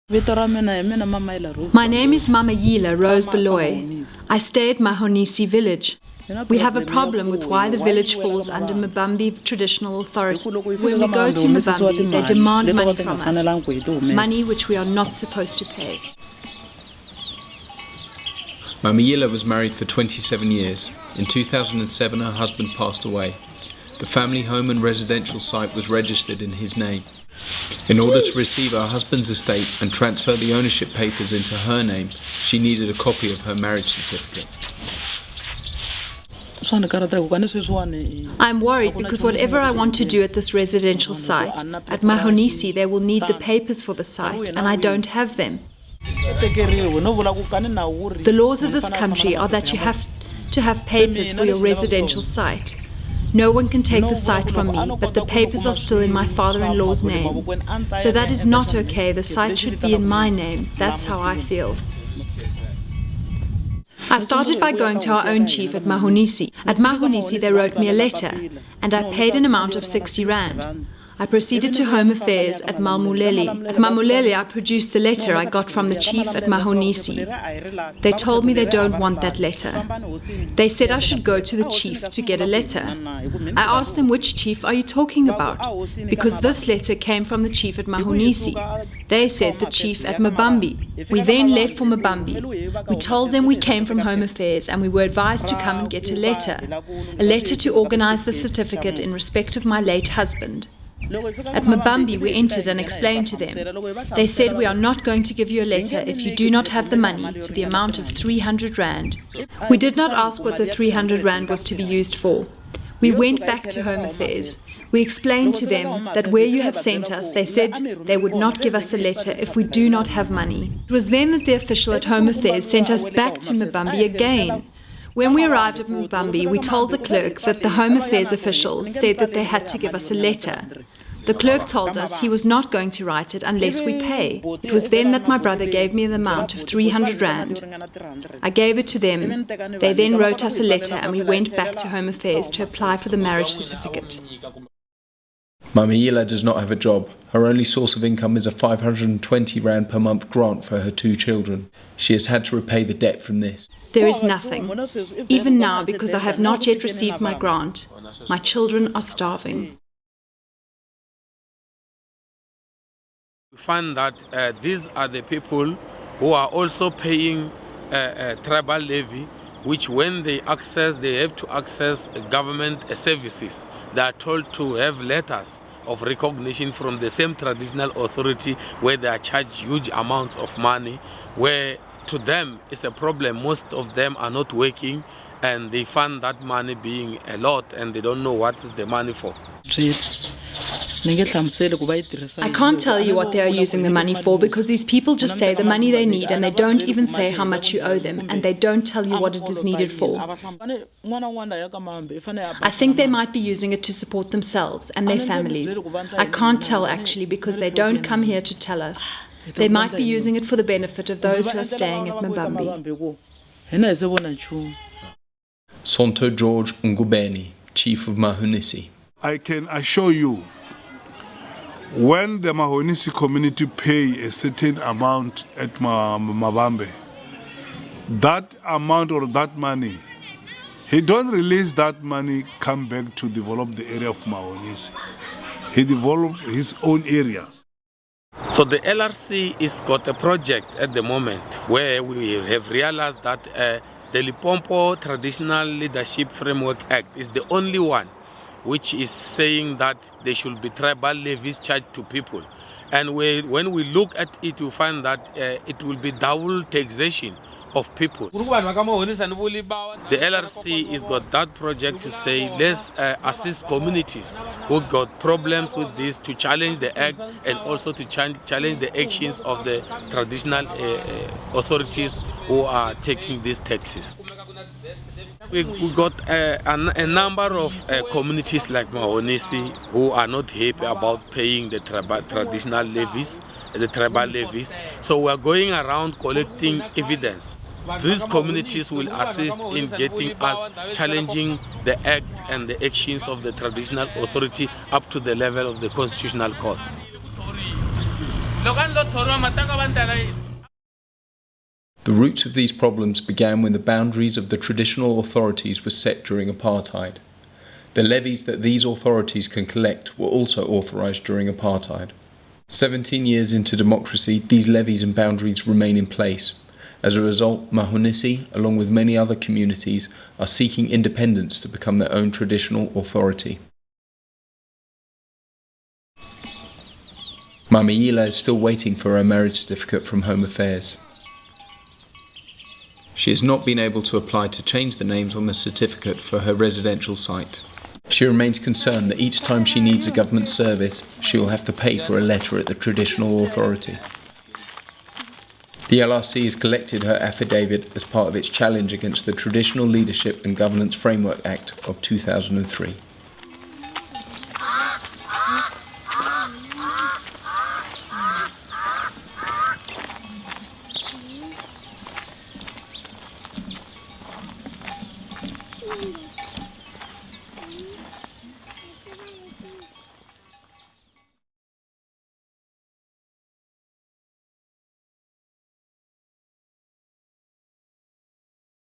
My name is Mama Yila Rose Beloy. I stay at Mahonisi village. We have a problem with why the village falls under Mbambi traditional authority. When we go to Mbambi, they demand money from us, money which we are not supposed to pay. Mama Yila was married for 27 years. In 2007, her husband passed away. The family home and residential site was registered in his name. In order to receive her husband's estate and transfer the ownership papers into her name, she needed a copy of her marriage certificate. I'm worried because whatever I want to do at this residential site, at Mahonisi they will need the papers for the site, and I don't have them. The laws of this country are that you have to have papers for your residential site. No one can take the site from me, but the papers are still in my father-in-law's name. So that is not okay. The site should be in my name. That's how I feel. I started by going to our own chief at Mahonisi. At Mahonisi they wrote me a letter, and I paid an amount of 60 rand. I proceeded to Home Affairs at Malmuleli. At Malmuleli I produced the letter I got from the chief at Mahonisi. They told me they don't want that letter. They said I should go to the chief to get a letter. I asked them, which chief are you talking about? Because this letter came from the chief at Mahonisi. They said the chief at Mbambi. We then left for Mbambi. We told them we came from Home Affairs and we were advised to come and get a letter to organize the certificate in respect of my late husband. At Mbambi we entered and explained to them. They said we are not going to give you a letter if you do not have the money to the amount of 300 rand. We did not ask what the 300 rand was to be used for. We went back to Home Affairs. We explained to them that where you have sent us, they said they would not give us a letter if we do not have money. It was then that the official at Home Affairs sent us back to Mbambi again. When we arrived at Mbambi, we told the clerk that the Home Affairs official said that they had to give us a letter. The clerk told us he was not going to write it unless we pay. It was then that my brother gave me the amount of 300 rand. I gave it to them. They then wrote us a letter and we went back to Home Affairs to apply for the marriage certificate. Mama Yila does not have a job. Her only source of income is a 520 rand per month grant for her 2 children. She has had to repay the debt from this. There is nothing. Even now, because I have not yet received my grant, my children are starving. We find that these are the people who are also paying tribal levy, which when they have to access government services. They are told to have letters of recognition from the same traditional authority where they are charged huge amounts of money, where to them it's a problem. Most of them are not working and they find that money being a lot and they don't know what is the money for. I can't tell you what they are using the money for because these people just say the money they need and they don't even say how much you owe them and they don't tell you what it is needed for. I think they might be using it to support themselves and their families. I can't tell actually because they don't come here to tell us. They might be using it for the benefit of those who are staying at Mbambi. Sonto George Ngubeni, Chief of Mahonisi. I can assure you, when the Mahonisi community pay a certain amount at Mbambi, that amount or that money, he don't release that money, come back to develop the area of Mahonisi. He develop his own areas. So the LRC has got a project at the moment where we have realized that the Limpopo Traditional Leadership Framework Act is the only one which is saying that there should be tribal levies charged to people. And when we look at it, we find that it will be double taxation of people. The LRC has got that project to say let's assist communities who got problems with this to challenge the act and also to challenge the actions of the traditional authorities who are taking these taxes. We got a number of communities like Mahonisi who are not happy about paying the traditional levies, the tribal levies. So we are going around collecting evidence. These communities will assist in getting us challenging the act and the actions of the traditional authority up to the level of the Constitutional Court. The roots of these problems began when the boundaries of the traditional authorities were set during apartheid. The levies that these authorities can collect were also authorised during apartheid. 17 years into democracy, these levies and boundaries remain in place. As a result, Mahonisi, along with many other communities, are seeking independence to become their own traditional authority. Mamiyila is still waiting for her marriage certificate from Home Affairs. She has not been able to apply to change the names on the certificate for her residential site. She remains concerned that each time she needs a government service, she will have to pay for a letter at the traditional authority. The LRC has collected her affidavit as part of its challenge against the Traditional Leadership and Governance Framework Act of 2003.